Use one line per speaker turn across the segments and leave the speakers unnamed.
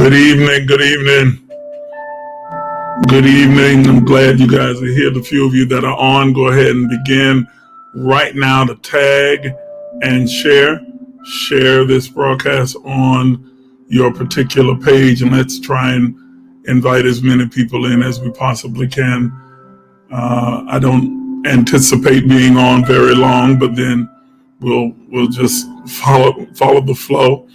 Good evening, good evening, good evening. I'm glad you guys are here. The few of you that are on, go ahead and begin right now to tag and share. Share this broadcast on your particular page, and let's try and invite as many people in as we possibly can. I don't anticipate being on very long, but then we'll just follow the flow.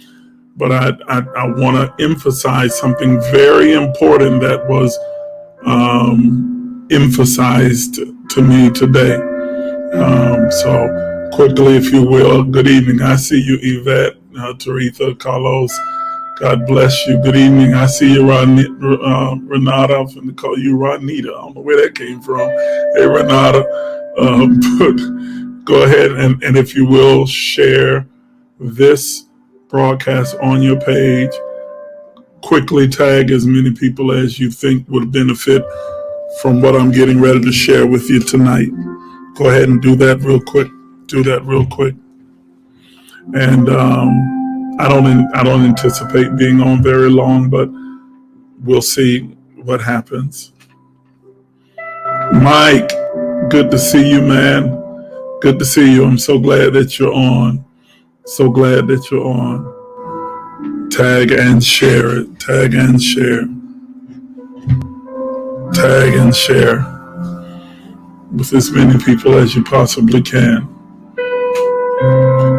But I want to emphasize something very important that was emphasized to me today. So quickly, if you will, good evening. I see you, Yvette, Taretha, Carlos. God bless you. Good evening. I see you, Renata. I'm going to call you Ronita. I don't know where that came from. Hey, Renata. But go ahead and if you will, share this broadcast on your page. Quickly tag as many people as you think would benefit from what I'm getting ready to share with you tonight. Go ahead and do that real quick. And I don't anticipate being on very long, but we'll see what happens. Mike, good to see you, man. Good to see you. I'm so glad that you're on. So glad that you're on. Tag and share it. Tag and share. Tag and share with as many people as you possibly can.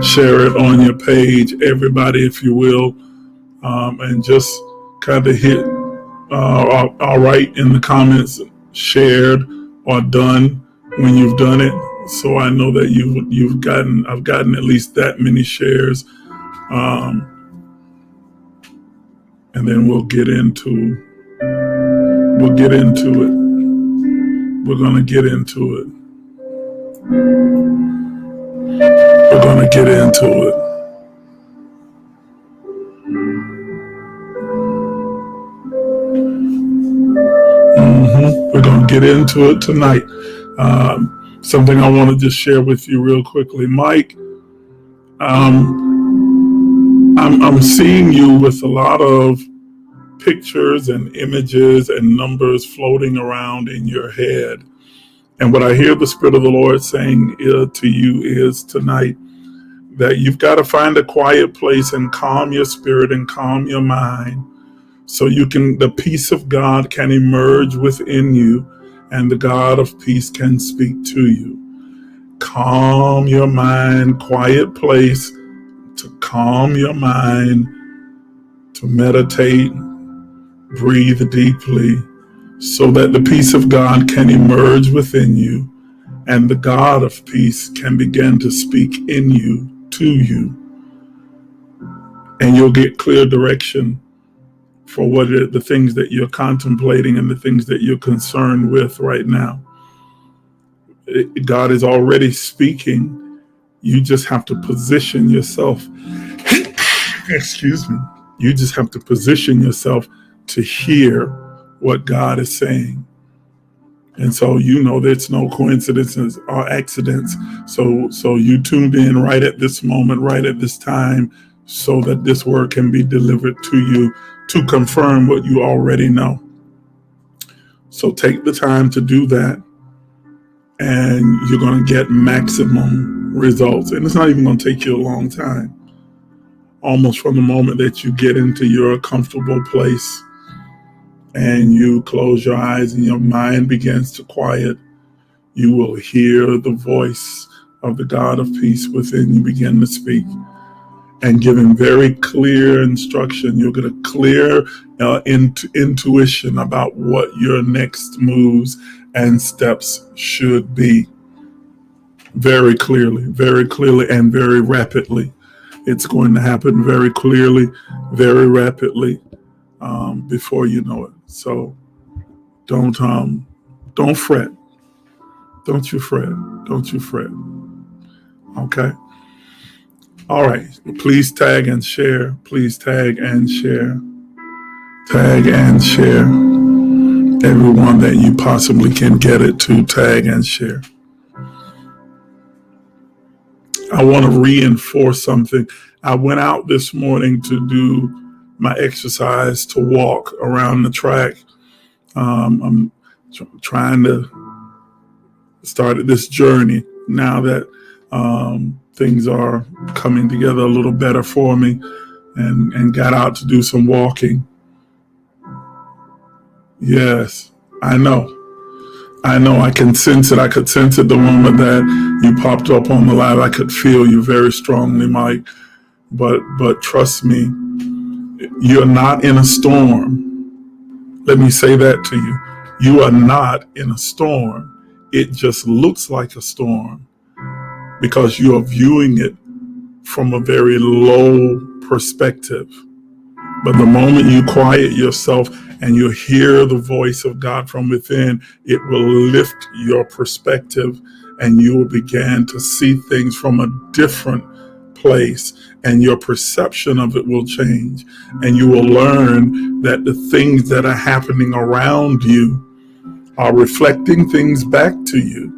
Share it on your page, everybody, if you will, and just kind of hit all right in the comments, shared or done when you've done it. So I know that I've gotten at least that many shares. And then we'll get into it. We're going to get into it. We're going to get into it. We're going to get into it tonight. Something I want to just share with you real quickly. Mike, I'm seeing you with a lot of pictures and images and numbers floating around in your head. And what I hear the Spirit of the Lord saying to you is tonight that you've got to find a quiet place and calm your spirit and calm your mind so the peace of God can emerge within you and the God of peace can speak to you. Calm your mind, quiet place to calm your mind, to meditate, breathe deeply, so that the peace of God can emerge within you and the God of peace can begin to speak in you, to you, and you'll get clear direction for the things that you're contemplating and the things that you're concerned with right now. God is already speaking. You just have to position yourself. Excuse me. You just have to position yourself to hear what God is saying. And so there's no coincidences or accidents. So you tuned in right at this moment, right at this time, so that this word can be delivered to you to confirm what you already know. So take the time to do that, and you're going to get maximum results. And it's not even going to take you a long time. Almost from the moment that you get into your comfortable place and you close your eyes and your mind begins to quiet, you will hear the voice of the God of peace within you begin to speak and giving very clear instruction. You'll get a clear intuition about what your next moves and steps should be. Very clearly, and very rapidly. It's going to happen very clearly, very rapidly, before you know it. So don't fret. Don't you fret. Okay. All right. Please tag and share. Tag and share. Everyone that you possibly can get it to, tag and share. I want to reinforce something. I went out this morning to do my exercise to walk around the track. I'm trying to start this journey now that things are coming together a little better for me, and got out to do some walking. Yes, I know. I can sense it. I could sense it the moment that you popped up on the live. I could feel you very strongly, Mike. But trust me, you're not in a storm. Let me say that to you. You are not in a storm. It just looks like a storm because you are viewing it from a very low perspective. But the moment you quiet yourself and you hear the voice of God from within, it will lift your perspective and you will begin to see things from a different place, and your perception of it will change. And you will learn that the things that are happening around you are reflecting things back to you,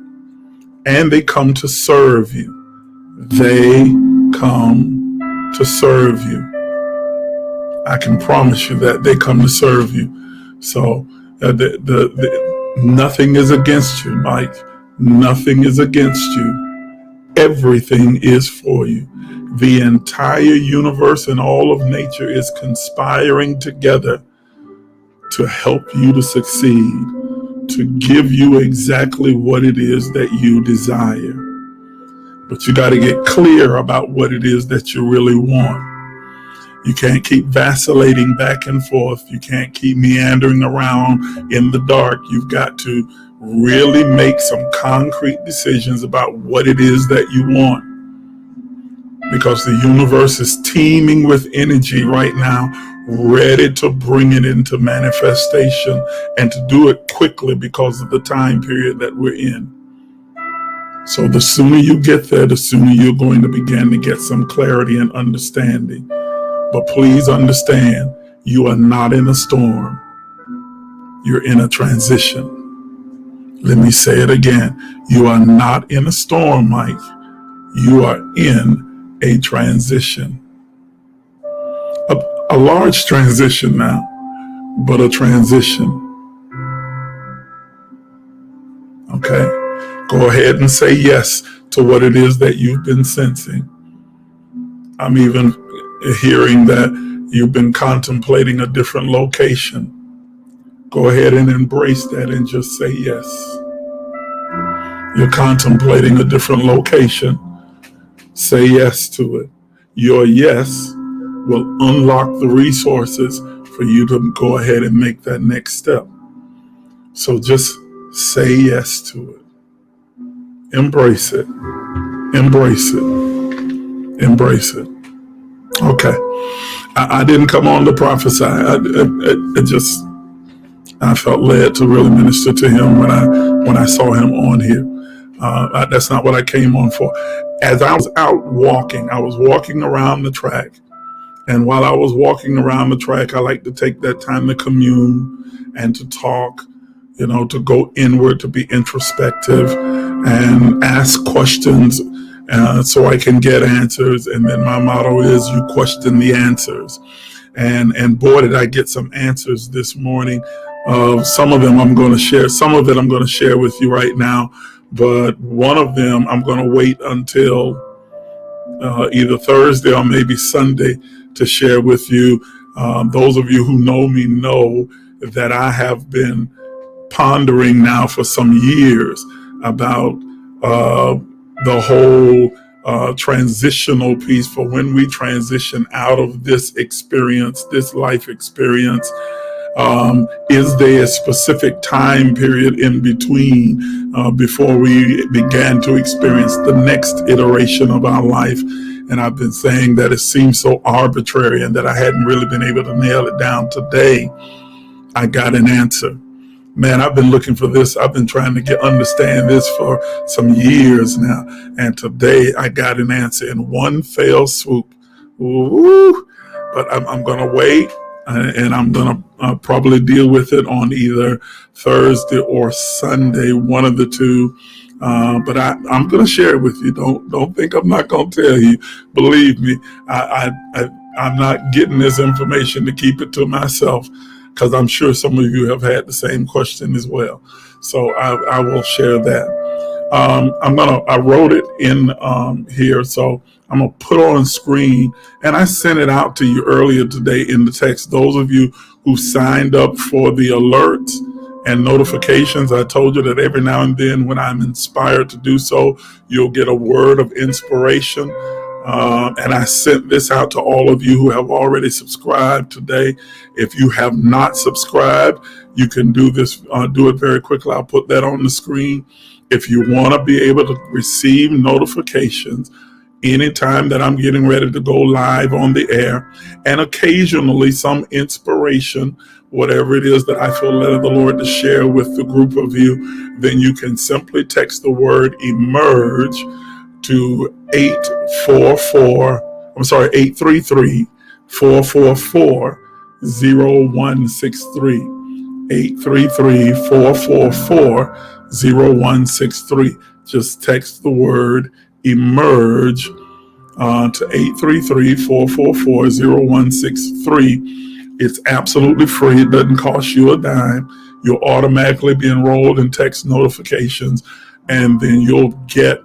and they come to serve you. They come to serve you. I can promise you that they come to serve you. So nothing is against you, Mike. Nothing is against you. Everything is for you. The entire universe and all of nature is conspiring together to help you to succeed, to give you exactly what it is that you desire. But you got to get clear about what it is that you really want. You can't keep vacillating back and forth. You can't keep meandering around in the dark. You've got to really make some concrete decisions about what it is that you want. Because the universe is teeming with energy right now, ready to bring it into manifestation, and to do it quickly because of the time period that we're in. So the sooner you get there, the sooner you're going to begin to get some clarity and understanding. But please understand, you are not in a storm. You're in a transition. Let me say it again. You are not in a storm, Mike. You are in a transition. A large transition now, but a transition. Okay? Go ahead and say yes to what it is that you've been sensing. I'm even hearing that you've been contemplating a different location. Go ahead and embrace that and just say yes. You're contemplating a different location. Say yes to it. Your yes will unlock the resources for you to go ahead and make that next step. So just say yes to it. Embrace it. Embrace it. Embrace it. Okay. I didn't come on to prophesy. I felt led to really minister to him when I saw him on here. That's not what I came on for. As I was out walking, I was walking around the track. And while I was walking around the track, I like to take that time to commune and to talk, to go inward, to be introspective and ask questions so I can get answers. And then my motto is you question the answers. And boy, did I get some answers this morning. Some of them I'm going to share. Some of it I'm going to share with you right now. But one of them I'm going to wait until either Thursday or maybe Sunday to share with you. Those of you who know me know that I have been pondering now for some years about the whole transitional piece for when we transition out of this experience, this life experience. Is there a specific time period in between before we began to experience the next iteration of our life? And I've been saying that it seems so arbitrary and that I hadn't really been able to nail it down. Today, I got an answer. Man, I've been looking for this. I've been trying to understand this for some years now. And today I got an answer in one fell swoop. Ooh, but I'm going to wait. And I'm going to probably deal with it on either Thursday or Sunday, one of the two. But I'm going to share it with you. Don't think I'm not going to tell you. Believe me, I I'm not getting this information to keep it to myself, because I'm sure some of you have had the same question as well. So I will share that. I wrote it in here, so I'm gonna put on screen, and I sent it out to you earlier today in the text. Those of you who signed up for the alerts and notifications, I told you that every now and then when I'm inspired to do so, you'll get a word of inspiration. And I sent this out to all of you who have already subscribed today. If you have not subscribed, you can do this, do it very quickly. I'll put that on the screen. If you want to be able to receive notifications anytime that I'm getting ready to go live on the air, and occasionally some inspiration, whatever it is that I feel led of the Lord to share with the group of you, then you can simply text the word emerge to 833-444-0163. 833-444-0163. Just text the word emerge to 833-444-0163. It's absolutely free. It doesn't cost you a dime. You'll automatically be enrolled in text notifications, and then you'll get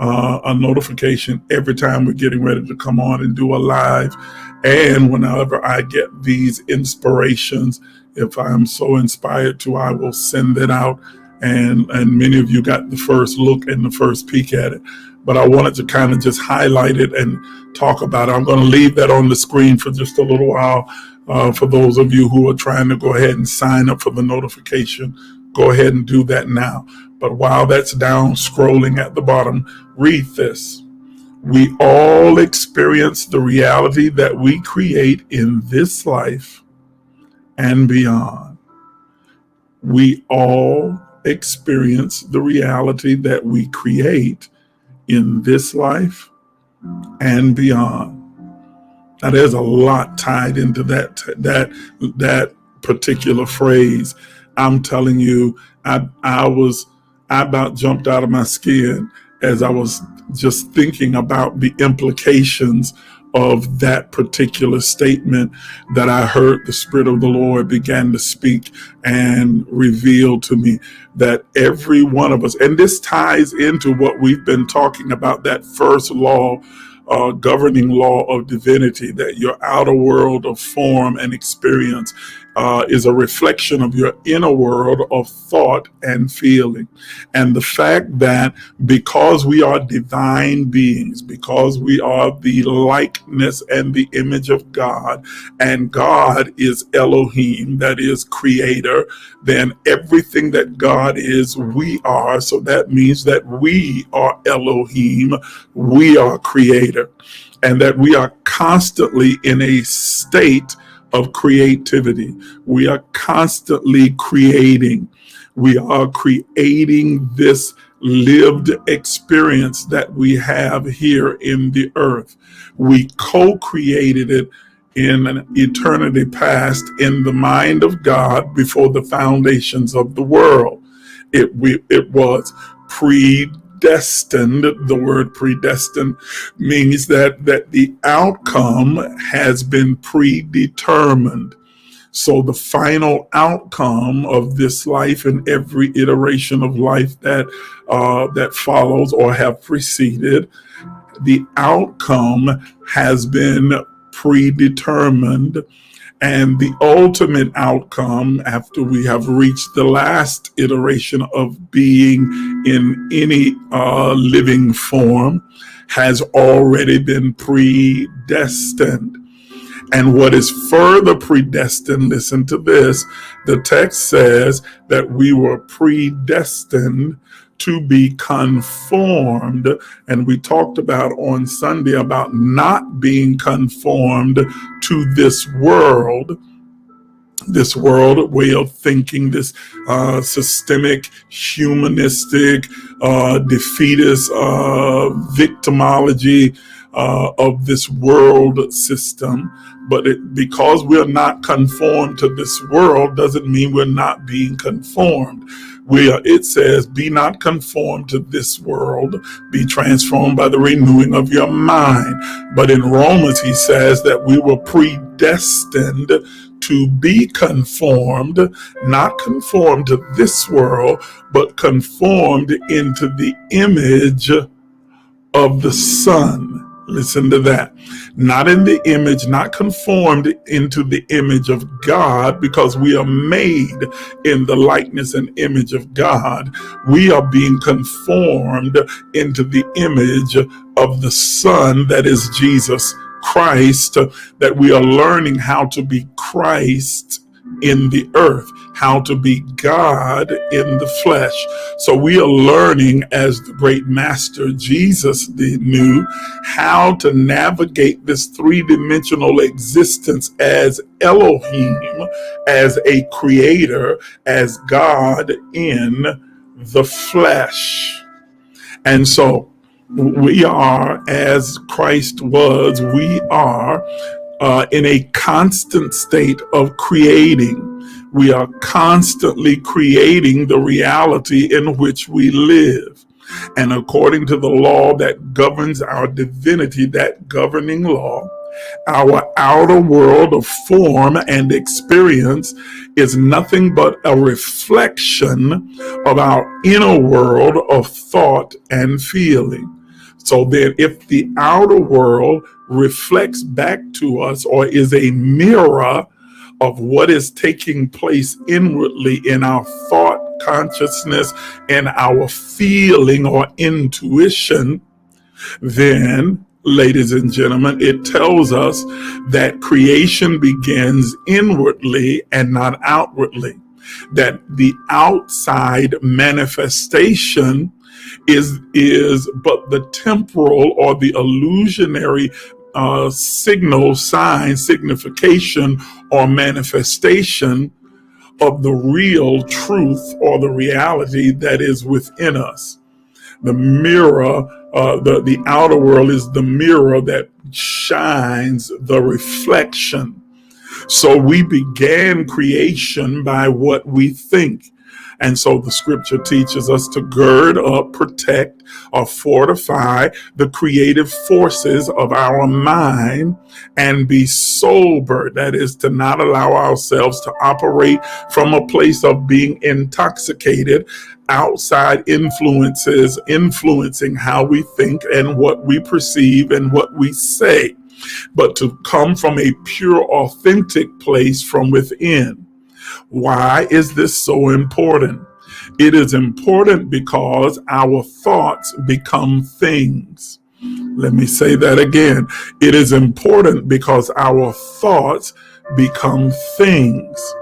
a notification every time we're getting ready to come on and do a live. And whenever I get these inspirations, if I'm so inspired to, I will send it out. And many of you got the first look and the first peek at it. But I wanted to kind of just highlight it and talk about it. I'm going to leave that on the screen for just a little while. For those of you who are trying to go ahead and sign up for the notification, go ahead and do that now. But while that's down scrolling at the bottom, read this. We all experience the reality that we create in this life and beyond. We all experience the reality that we create in this life and beyond. Now, there's a lot tied into that particular phrase. I'm telling you, I about jumped out of my skin as I was just thinking about the implications of that particular statement that I heard the Spirit of the Lord began to speak and reveal to me, that every one of us, and this ties into what we've been talking about, that first law, governing law of divinity, that your outer world of form and experience is a reflection of your inner world of thought and feeling. And the fact that because we are divine beings, because we are the likeness and the image of God, and God is Elohim, that is creator, then everything that God is, we are. So that means that we are Elohim, we are creator, and that we are constantly in a state of creativity. We are constantly creating. We are creating this lived experience that we have here in the earth. We co-created it in an eternity past in the mind of God before the foundations of the world. It was predestined. The word predestined means that the outcome has been predetermined. So the final outcome of this life and every iteration of life that follows or have preceded, the outcome has been predetermined. And the ultimate outcome, after we have reached the last iteration of being in any living form, has already been predestined. And what is further predestined, listen to this, the text says that we were predestined to be conformed. And we talked about on Sunday about not being conformed to this world way of thinking, this systemic, humanistic, defeatist victimology of this world system. But because we're not conformed to this world doesn't mean we're not being conformed. It says, be not conformed to this world, be transformed by the renewing of your mind. But in Romans, he says that we were predestined to be conformed, not conformed to this world, but conformed into the image of the Son. Listen to that. Not in the image, not conformed into the image of God, because we are made in the likeness and image of God. We are being conformed into the image of the Son, that is Jesus Christ, that we are learning how to be Christ in the earth, how to be God in the flesh. So we are learning, as the great master Jesus knew, how to navigate this three-dimensional existence as Elohim, as a creator, as God in the flesh. And so we are, as Christ was, we are in a constant state of creating. We are constantly creating the reality in which we live. And according to the law that governs our divinity, that governing law, our outer world of form and experience is nothing but a reflection of our inner world of thought and feeling. So then, if the outer world reflects back to us, or is a mirror of what is taking place inwardly in our thought, consciousness, and our feeling or intuition, then, ladies and gentlemen, it tells us that creation begins inwardly and not outwardly. That the outside manifestation is but the temporal or the illusionary signal, sign, signification, or manifestation of the real truth or the reality that is within us. The mirror, the outer world is the mirror that shines the reflection. So we began creation by what we think. And so the scripture teaches us to gird up, protect, or fortify the creative forces of our mind and be sober. That is, to not allow ourselves to operate from a place of being intoxicated, outside influences influencing how we think and what we perceive and what we say, but to come from a pure, authentic place from within. Why is this so important? It is important because our thoughts become things. Let me say that again. It is important because our thoughts become things.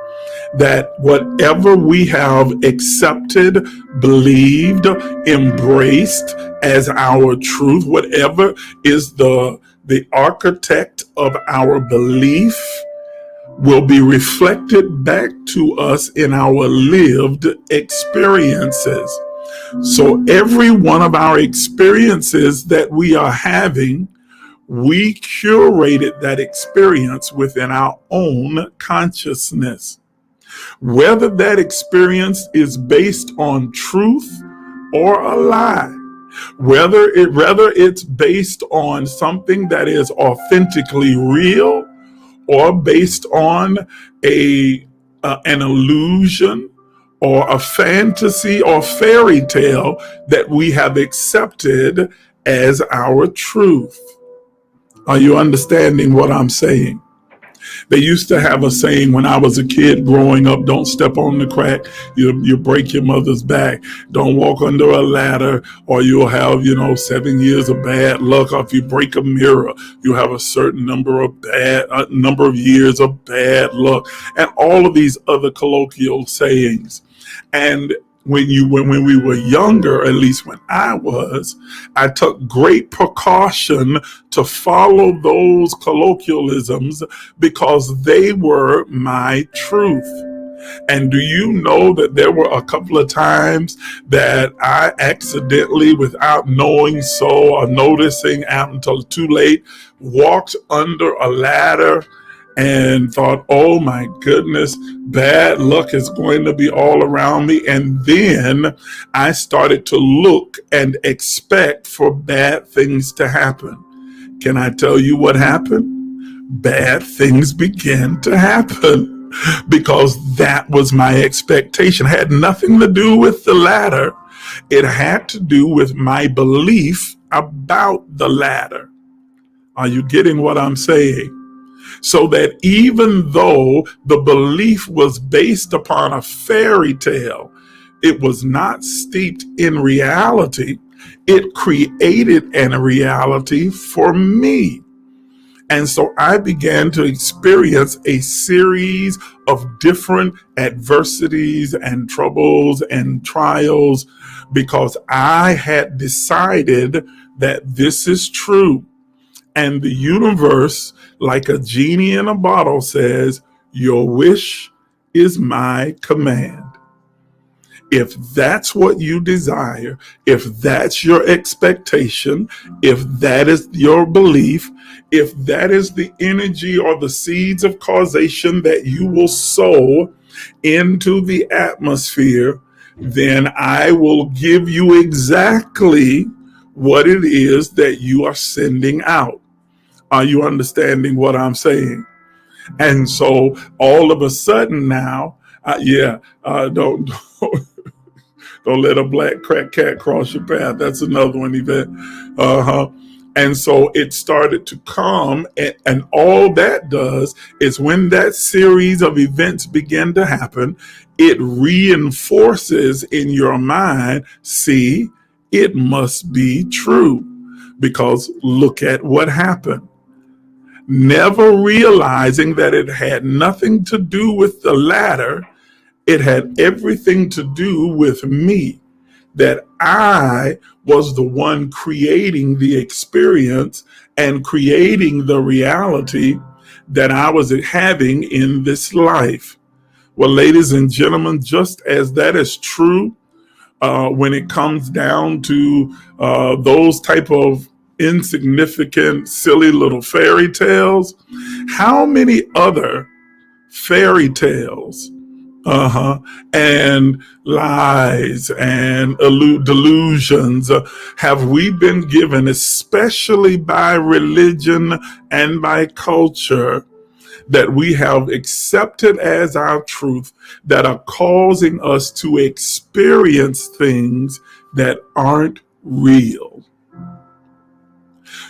That whatever we have accepted, believed, embraced as our truth, whatever is the architect of our belief, will be reflected back to us in our lived experiences. So every one of our experiences that we are having, we curated that experience within our own consciousness. Whether that experience is based on truth or a lie, whether it's based on something that is authentically real, or based on an illusion or a fantasy or fairy tale that we have accepted as our truth. Are you understanding what I'm saying? They used to have a saying when I was a kid growing up: don't step on the crack, you break your mother's back. Don't walk under a ladder, or you'll have 7 years of bad luck. Or if you break a mirror, you have a certain number of years of bad luck, and all of these other colloquial sayings. And when we were younger, at least when I took great precaution to follow those colloquialisms because they were my truth. And do you know that there were a couple of times that I accidentally, without knowing so or noticing until too late, walked under a ladder and thought, oh my goodness, bad luck is going to be all around me. And then I started to look and expect for bad things to happen. Can I tell you what happened? Bad things began to happen because that was my expectation. It had nothing to do with the latter. It had to do with my belief about the latter. Are you getting what I'm saying? So that even though the belief was based upon a fairy tale, it was not steeped in reality. It created a reality for me. And so I began to experience a series of different adversities and troubles and trials because I had decided that this is true. And the universe, like a genie in a bottle, says, your wish is my command. If that's what you desire, if that's your expectation, if that is your belief, if that is the energy or the seeds of causation that you will sow into the atmosphere, then I will give you exactly what it is that you are sending out. Are you understanding what I'm saying? And so all of a sudden now, don't let a black crack cat cross your path. That's another one, Yvette. And so it started to come, and all that does is when that series of events begin to happen, it reinforces in your mind, see, it must be true, because look at what happened. Never realizing that it had nothing to do with the latter, it had everything to do with me, that I was the one creating the experience and creating the reality that I was having in this life. Well, ladies and gentlemen, just as that is true when it comes down to those type of insignificant, silly little fairy tales, how many other fairy tales and lies and delusions have we been given, especially by religion and by culture, that we have accepted as our truth, that are causing us to experience things that aren't real.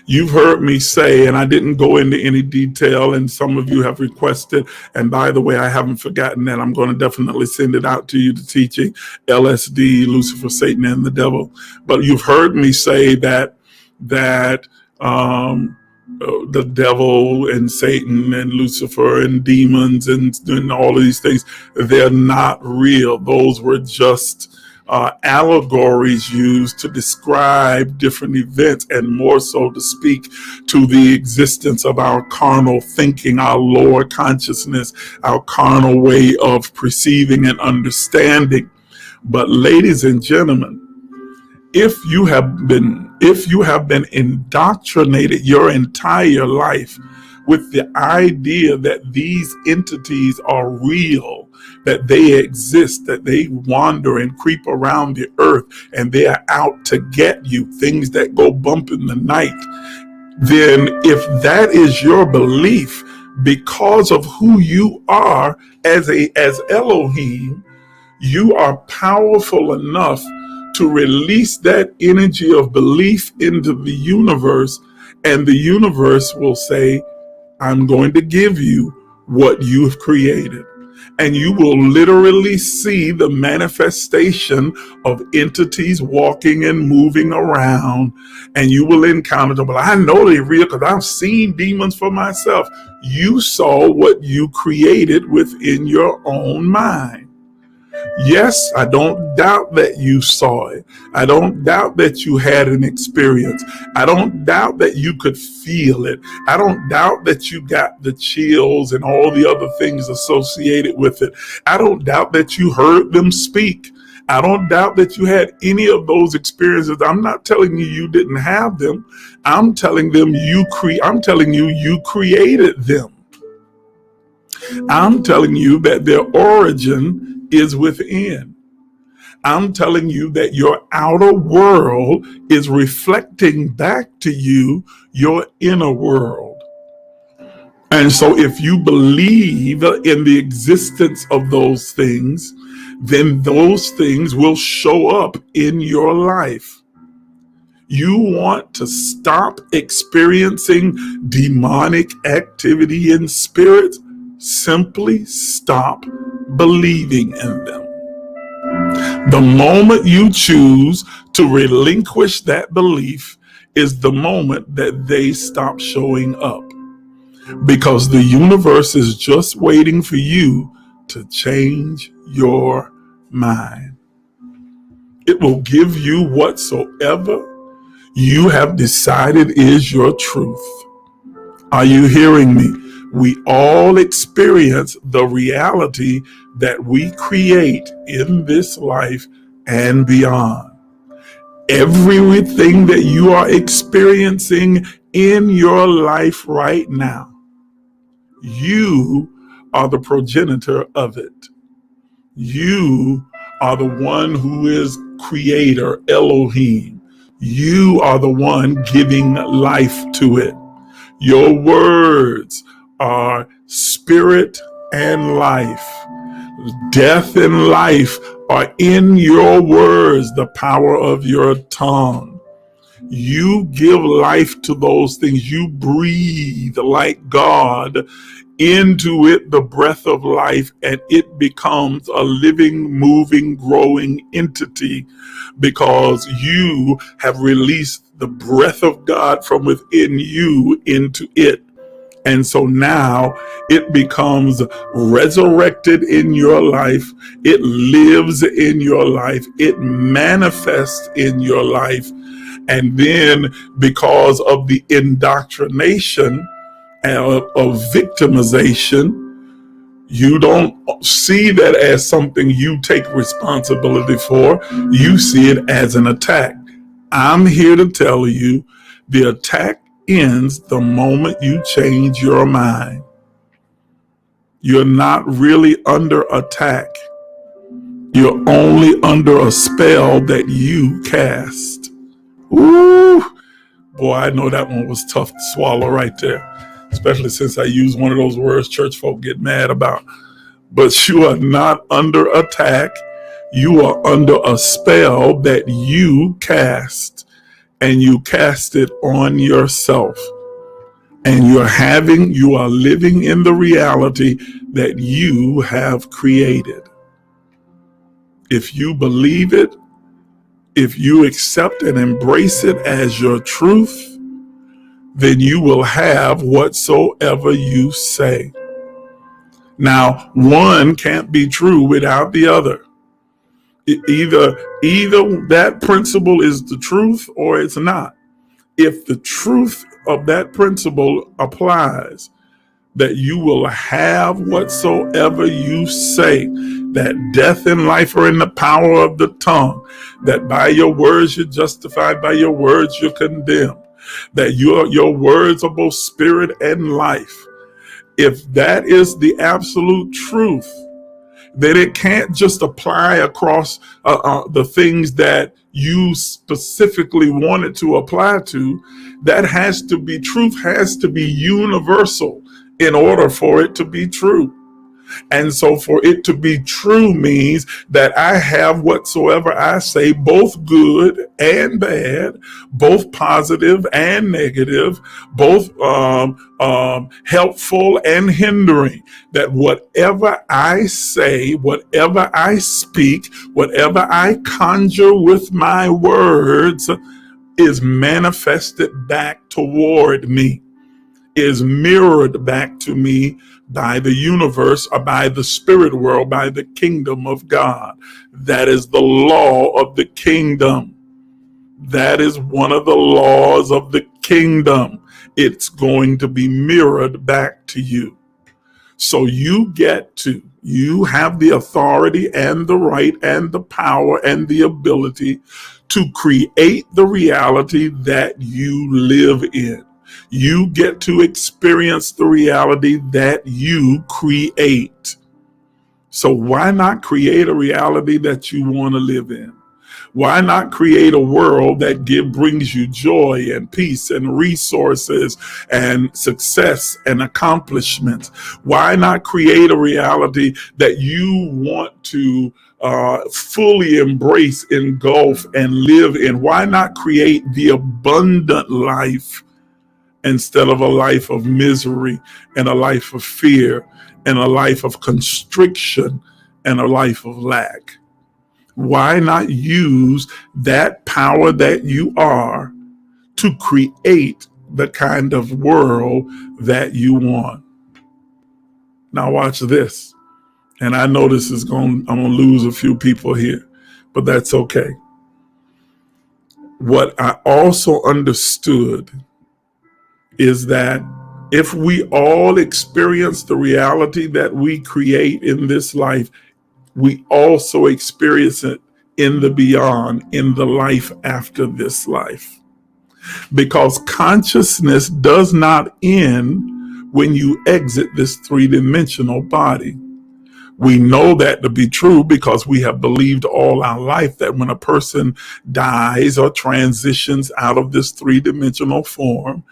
You've heard me say, and I didn't go into any detail, and some of you have requested, and by the way, I haven't forgotten that. I'm going to definitely send it out to you, the teaching, LSD, Lucifer, Satan, and the devil. But you've heard me say that the devil and Satan and Lucifer and demons and all of these things, they're not real. Those were just allegories used to describe different events, and more so to speak to the existence of our carnal thinking, our lower consciousness, our carnal way of perceiving and understanding. But ladies and gentlemen, if you have been indoctrinated your entire life with the idea that these entities are real, that they exist, that they wander and creep around the earth, and they are out to get you, things that go bump in the night, then if that is your belief because of who you are as Elohim, you are powerful enough to release that energy of belief into the universe, and the universe will say, I'm going to give you what you've created. And you will literally see the manifestation of entities walking and moving around, and you will encounter them. Well, I know they're real because I've seen demons for myself. You saw what you created within your own mind. Yes, I don't doubt that you saw it. I don't doubt that you had an experience. I don't doubt that you could feel it. I don't doubt that you got the chills and all the other things associated with it. I don't doubt that you heard them speak. I don't doubt that you had any of those experiences. I'm not telling you didn't have them. I'm telling you you created them. I'm telling you that their origin is within. I'm telling you that your outer world is reflecting back to you your inner world. And so if you believe in the existence of those things, then those things will show up in your life. You want to stop experiencing demonic activity in spirits? Simply stop believing in them. The moment you choose to relinquish that belief is the moment that they stop showing up. Because the universe is just waiting for you to change your mind. It will give you whatsoever you have decided is your truth. Are you hearing me? We all experience the reality that we create in this life and beyond. Everything that you are experiencing in your life right now, you are the progenitor of it. You are the one who is creator, Elohim. You are the one giving life to it. Your words are spirit and life. Death and life are in your words, the power of your tongue. You give life to those things. You breathe like God into it the breath of life, and it becomes a living, moving, growing entity because you have released the breath of God from within you into it. And so now it becomes resurrected in your life. It lives in your life. It manifests in your life. And then because of the indoctrination of victimization, you don't see that as something you take responsibility for. You see it as an attack. I'm here to tell you the attack ends the moment you change your mind. You're not really under attack. You're only under a spell that you cast. Ooh, boy, I know that one was tough to swallow right there, especially since I use one of those words church folk get mad about. But you are not under attack. You are under a spell that you cast, and you cast it on yourself. And you are living in the reality that you have created. If you believe it, if you accept and embrace it as your truth, then you will have whatsoever you say. Now, one can't be true without the other. Either that principle is the truth or it's not. If the truth of that principle applies, that you will have whatsoever you say, that death and life are in the power of the tongue, that by your words you're justified, by your words you're condemned, that your words are both spirit and life. If that is the absolute truth, then it can't just apply across the things that you specifically wanted to apply to. That has to be, truth has to be universal in order for it to be true. And so for it to be true means that I have whatsoever I say, both good and bad, both positive and negative, both helpful and hindering, that whatever I say, whatever I speak, whatever I conjure with my words is manifested back toward me, is mirrored back to me by the universe or by the spirit world, by the kingdom of God. That is the law of the kingdom. That is one of the laws of the kingdom. It's going to be mirrored back to you. So you have the authority and the right and the power and the ability to create the reality that you live in. You get to experience the reality that you create. So why not create a reality that you want to live in? Why not create a world that brings you joy and peace and resources and success and accomplishments? Why not create a reality that you want to fully embrace, engulf, and live in? Why not create the abundant life instead of a life of misery and a life of fear and a life of constriction and a life of lack? Why not use that power that you are to create the kind of world that you want? Now watch this. And I know I'm going to lose a few people here, but that's okay. What I also understood is that if we all experience the reality that we create in this life, we also experience it in the beyond, in the life after this life. Because consciousness does not end when you exit this three-dimensional body. We know that to be true because we have believed all our life that when a person dies or transitions out of this three-dimensional form,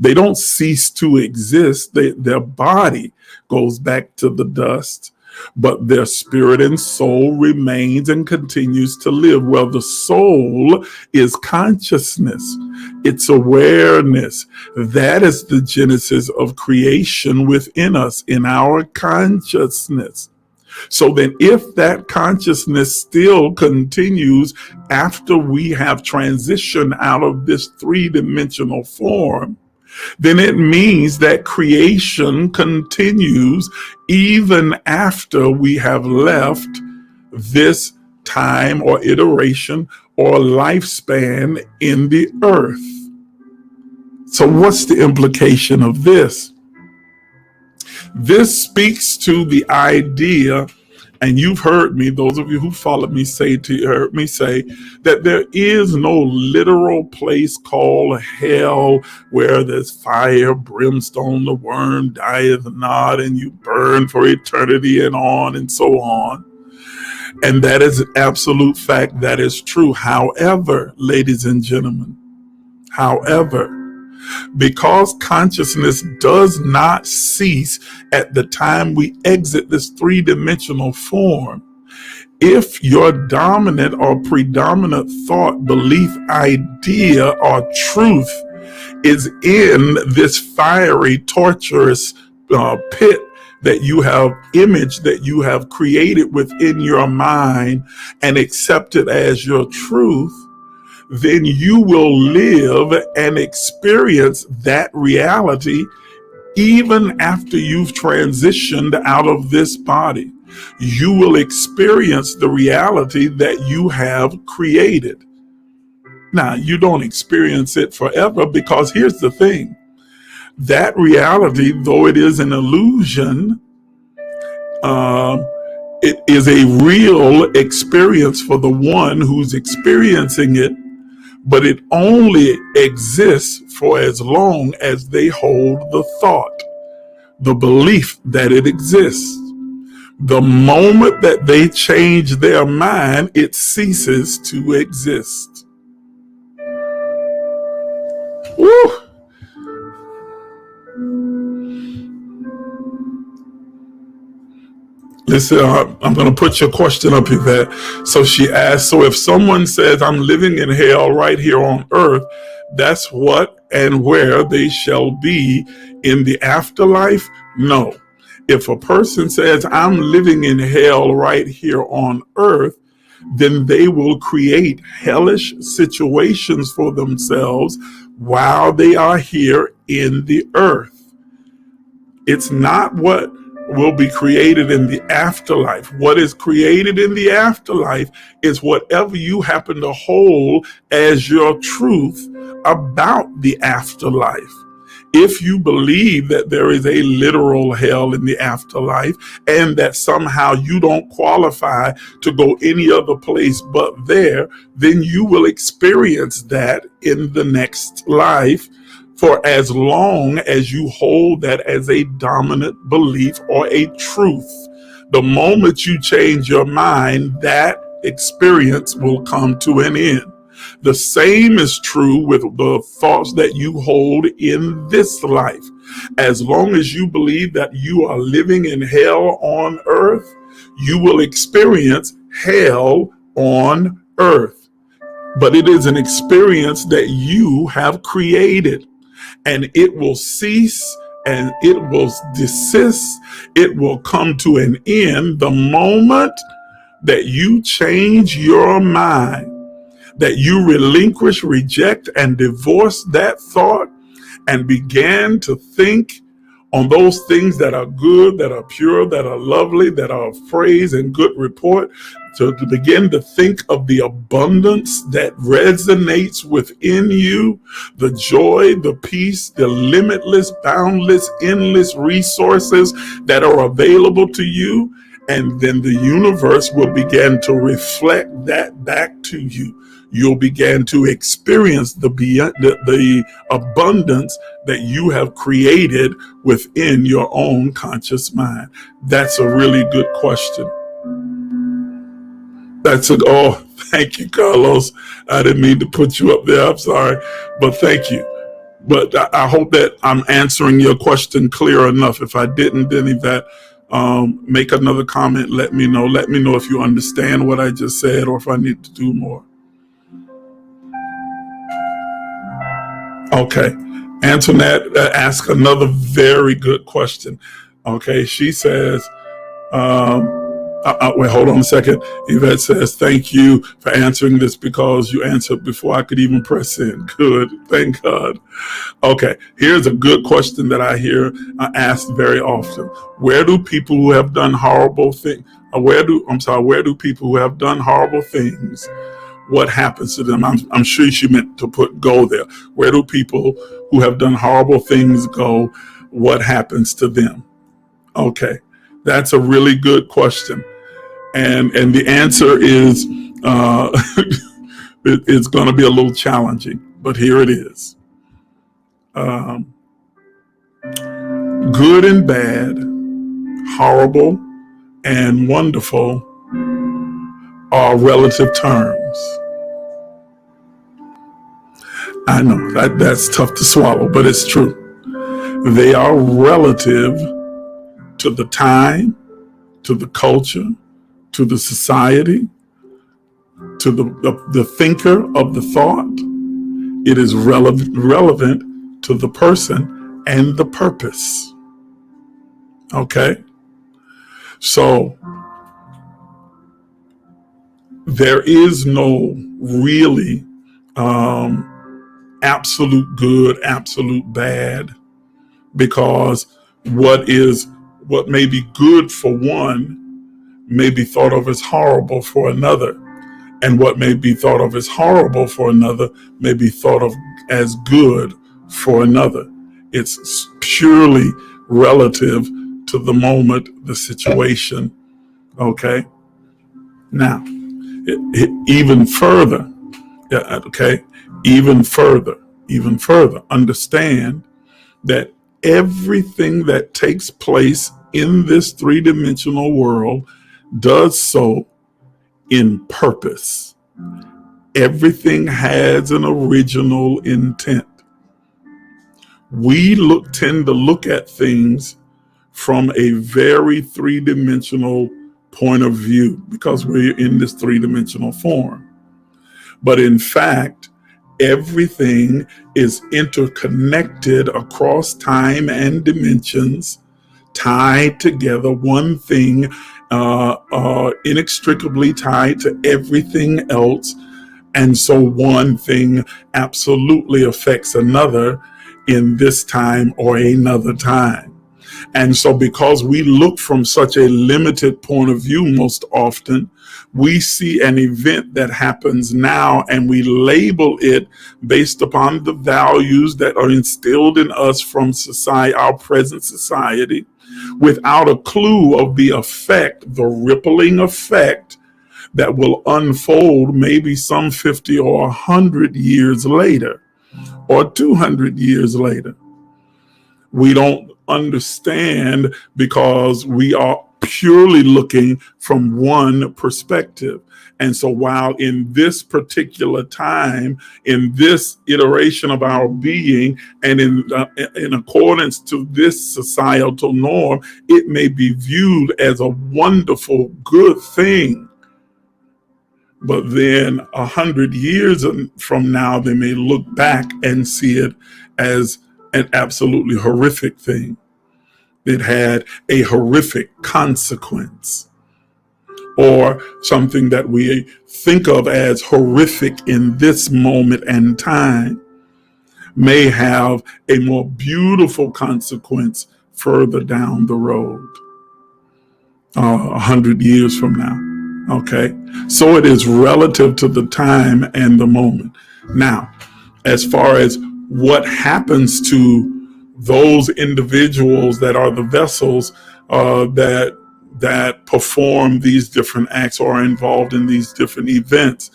they don't cease to exist. Their body goes back to the dust, but their spirit and soul remains and continues to live. Well, the soul is consciousness. It's awareness. That is the genesis of creation within us, in our consciousness. So then if that consciousness still continues after we have transitioned out of this three-dimensional form, then it means that creation continues even after we have left this time or iteration or lifespan in the earth. So what's the implication of this? This speaks to the idea, and you've heard me, those of you who follow me heard me say that there is no literal place called hell where there's fire, brimstone, the worm dieth not, and you burn for eternity and on and so on. And that is an absolute fact. That is true. However, ladies and gentlemen, because consciousness does not cease at the time we exit this three-dimensional form, if your dominant or predominant thought, belief, idea, or truth is in this fiery, torturous pit that you have imaged, that you have created within your mind and accepted as your truth, then you will live and experience that reality even after you've transitioned out of this body. You will experience the reality that you have created. Now, you don't experience it forever, because here's the thing. That reality, though it is an illusion, it is a real experience for the one who's experiencing it, but it only exists for as long as they hold the thought, the belief that it exists. The moment that they change their mind, it ceases to exist. Woo! Listen, I'm going to put your question up here. So she asked, so if someone says, I'm living in hell right here on earth, that's what and where they shall be in the afterlife? No. If a person says, I'm living in hell right here on earth, then they will create hellish situations for themselves while they are here in the earth. It's not what will be created in the afterlife. What is created in the afterlife is whatever you happen to hold as your truth about the afterlife. If you believe that there is a literal hell in the afterlife and that somehow you don't qualify to go any other place but there, then you will experience that in the next life for as long as you hold that as a dominant belief or a truth. The moment you change your mind, that experience will come to an end. The same is true with the thoughts that you hold in this life. As long as you believe that you are living in hell on earth, you will experience hell on earth. But it is an experience that you have created, and it will cease and it will desist. It will come to an end the moment that you change your mind, that you relinquish, reject, and divorce that thought and begin to think on those things that are good, that are pure, that are lovely, that are of praise and good report, to begin to think of the abundance that resonates within you, the joy, the peace, the limitless, boundless, endless resources that are available to you. And then the universe will begin to reflect that back to you. You'll begin to experience the abundance that you have created within your own conscious mind. That's a really good question. Oh, thank you, Carlos. I didn't mean to put you up there. I'm sorry, but thank you. But I hope that I'm answering your question clear enough. If I didn't, then Yvette, make another comment. Let me know. Let me know if you understand what I just said or if I need to do more. Okay. Antoinette asked another very good question. Okay. She says, wait, hold on a second. Yvette says, thank you for answering this because you answered before I could even press in. Good. Thank God. Okay. Here's a good question that I hear asked very often. Where do people who have done horrible things, where do people who have done horrible things, what happens to them? I'm sure she meant to put go there. Where do people who have done horrible things go? What happens to them? Okay. That's a really good question. And the answer is, it's going to be a little challenging, but here it is. Good and bad, horrible and wonderful are relative terms. I know that's tough to swallow, but it's true. They are relative to the time, to the culture, to the society, to the thinker of the thought. It is relevant to the person and the purpose. Okay? So there is no really absolute good, absolute bad, because what may be good for one may be thought of as horrible for another, and what may be thought of as horrible for another may be thought of as good for another. It's purely relative to the moment, the situation. Okay? Now, even further, even further, understand that everything that takes place in this three-dimensional world does so in purpose. Everything has an original intent. We tend to look at things from a very three-dimensional point of view because we're in this three-dimensional form. But in fact, everything is interconnected across time and dimensions, tied together, one thing inextricably tied to everything else. And so one thing absolutely affects another in this time or another time. And so because we look from such a limited point of view most often, we see an event that happens now and we label it based upon the values that are instilled in us from society, our present society, without a clue of the effect, the rippling effect that will unfold maybe some 50 or 100 years later. or 200 years later. We don't understand because we are purely looking from one perspective. And so while in this particular time, in this iteration of our being, and in accordance to this societal norm, it may be viewed as a wonderful, good thing. But then 100 years from now, they may look back and see it as an absolutely horrific thing. It had a horrific consequence, or something that we think of as horrific in this moment and time may have a more beautiful consequence further down the road, 100 years from now. Okay, so it is relative to the time and the moment. Now, as far as what happens to those individuals that are the vessels that perform these different acts or are involved in these different events,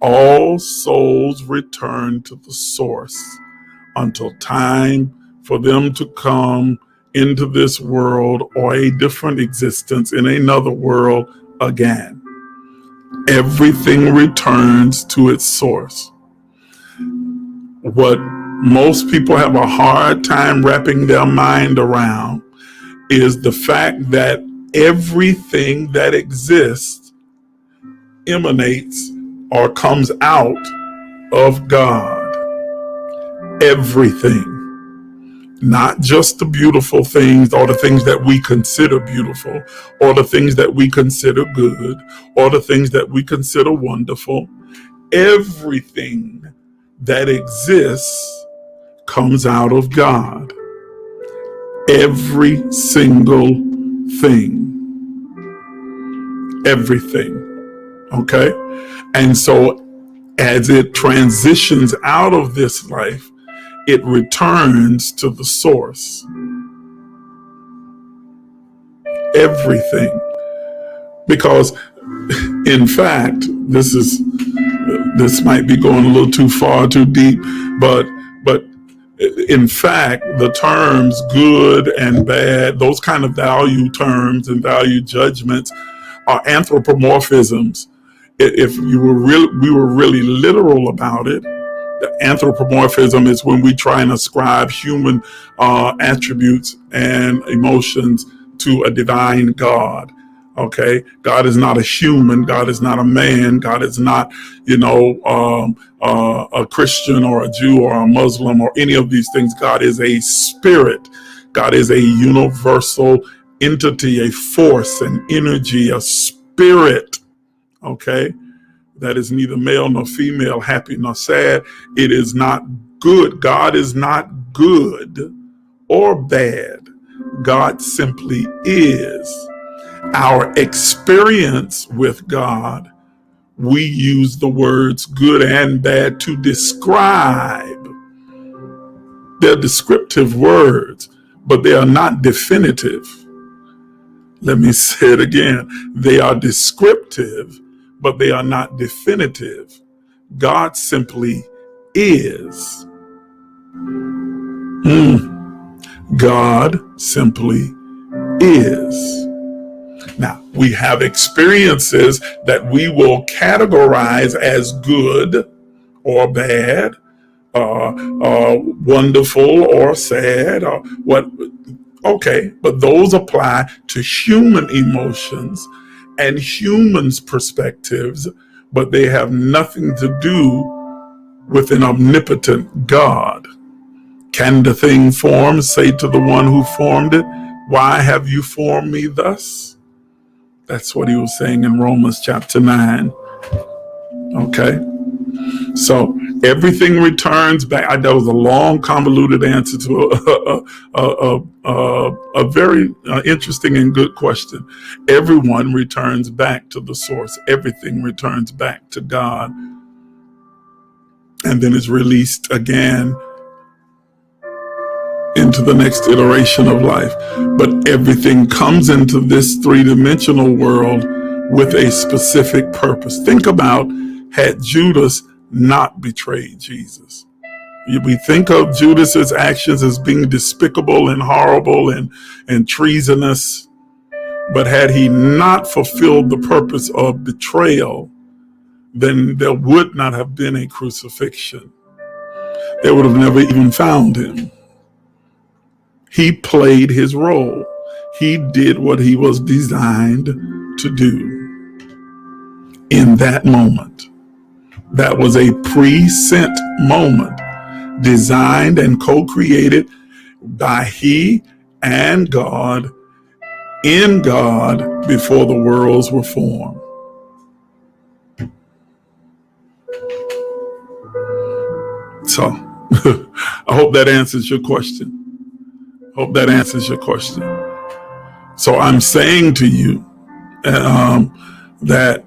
all souls return to the source until time for them to come into this world or a different existence in another world again. Everything returns to its source. What most people have a hard time wrapping their mind around is the fact that everything that exists emanates or comes out of God. Everything. Not just the beautiful things or the things that we consider beautiful or the things that we consider good or the things that we consider wonderful. Everything that exists comes out of God. Every single thing. Everything. Okay? And so as it transitions out of this life, it returns to the source. Everything. Because in fact, this might be going a little too far, too deep, but in fact, the terms good and bad, those kind of value terms and value judgments are anthropomorphisms. If we were really literal about it, the anthropomorphism is when we try and ascribe human attributes and emotions to a divine God. Okay, God is not a human. God is not a man. God is not, a Christian or a Jew or a Muslim or any of these things. God is a spirit. God is a universal entity, a force, an energy, a spirit. Okay, that is neither male nor female, happy nor sad. It is not good. God is not good or bad. God simply is. Our experience with God, we use the words good and bad to describe. They're descriptive words, but they are not definitive. Let me say it again. They are descriptive, but they are not definitive. God simply is. God simply is. Now, we have experiences that we will categorize as good or bad, wonderful or sad, or what. Okay, but those apply to human emotions and humans' perspectives, but they have nothing to do with an omnipotent God. Can the thing formed say to the one who formed it, "Why have you formed me thus?" That's what he was saying in Romans chapter 9. Okay? So everything returns back. That was a long, convoluted answer to a very interesting and good question. Everyone returns back to the source. Everything returns back to God. And then is released again into the next iteration of life. But everything comes into this three-dimensional world with a specific purpose. Think about, had Judas not betrayed Jesus, We think of Judas's actions as being despicable and horrible and treasonous, but had he not fulfilled the purpose of betrayal, then there would not have been a crucifixion. They would have never even found him. He played his role. He did what he was designed to do in that moment. That was a pre-sent moment, designed and co-created by he and God, in God, before the worlds were formed. So, I hope that answers your question. Hope that answers your question. So I'm saying to you that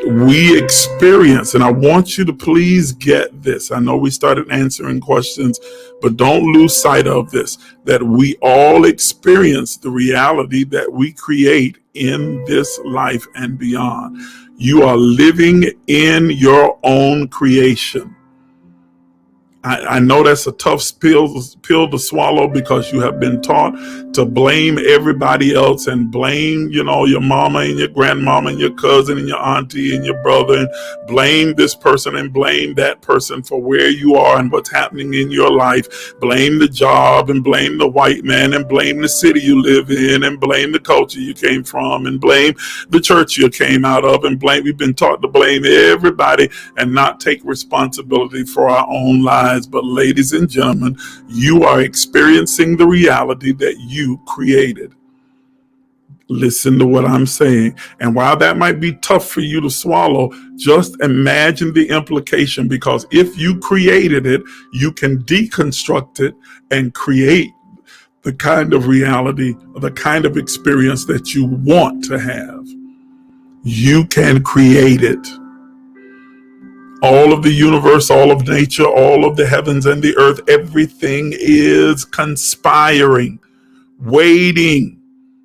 we experience, and I want you to please get this. I know we started answering questions, but don't lose sight of this, that we all experience the reality that we create in this life and beyond. You are living in your own creation. I know that's a tough pill to swallow, because you have been taught to blame everybody else and blame, your mama and your grandmama and your cousin and your auntie and your brother, and blame this person and blame that person for where you are and what's happening in your life. Blame the job and blame the white man and blame the city you live in and blame the culture you came from and blame the church you came out of and blame. We've been taught to blame everybody and not take responsibility for our own lives. But ladies and gentlemen, you are experiencing the reality that you created. Listen to what I'm saying. And while that might be tough for you to swallow, just imagine the implication, because if you created it, you can deconstruct it and create the kind of reality, the kind of experience that you want to have. You can create it. All of the universe, all of nature, all of the heavens and the earth, everything is conspiring, waiting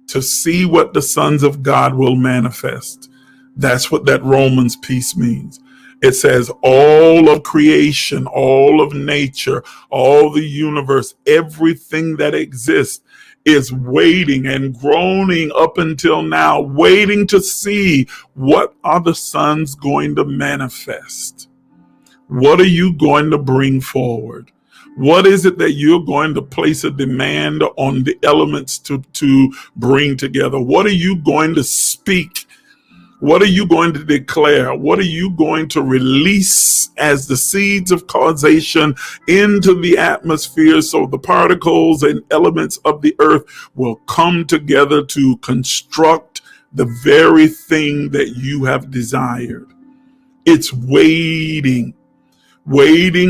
to see what the sons of God will manifest. That's what that Romans piece means. It says all of creation, all of nature, all the universe, everything that exists is waiting and groaning up until now, waiting to see what are the sons going to manifest. What are you going to bring forward? What is it that you're going to place a demand on the elements to bring together? What are you going to speak? What are you going to declare? What are you going to release as the seeds of causation into the atmosphere, so the particles and elements of the earth will come together to construct the very thing that you have desired? It's waiting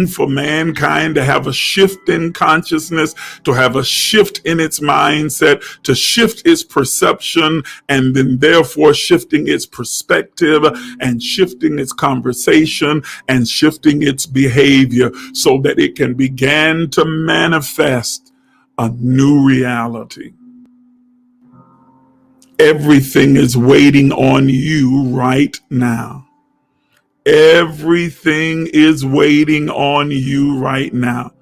for mankind to have a shift in consciousness, to have a shift in its mindset, to shift its perception, and then therefore shifting its perspective and shifting its conversation and shifting its behavior, so that it can begin to manifest a new reality. Everything is waiting on you right now. Everything is waiting on you right now.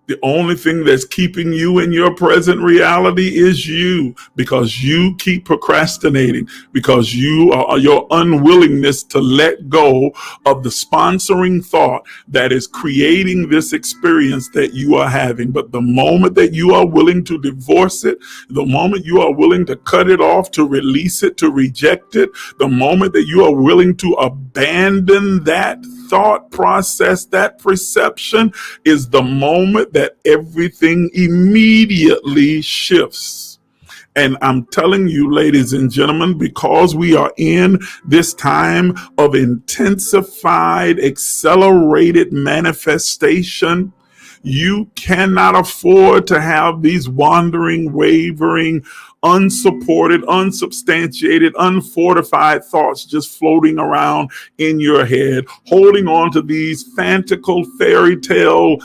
The only thing that's keeping you in your present reality is you, because you keep procrastinating, because your unwillingness to let go of the sponsoring thought that is creating this experience that you are having. But the moment that you are willing to divorce it, the moment you are willing to cut it off, to release it, to reject it, the moment that you are willing to abandon that thought process, that perception, is the moment that everything immediately shifts. And I'm telling you, ladies and gentlemen, because we are in this time of intensified, accelerated manifestation, you cannot afford to have these wandering, wavering, unsupported, unsubstantiated, unfortified thoughts just floating around in your head, holding on to these fantastical fairy tale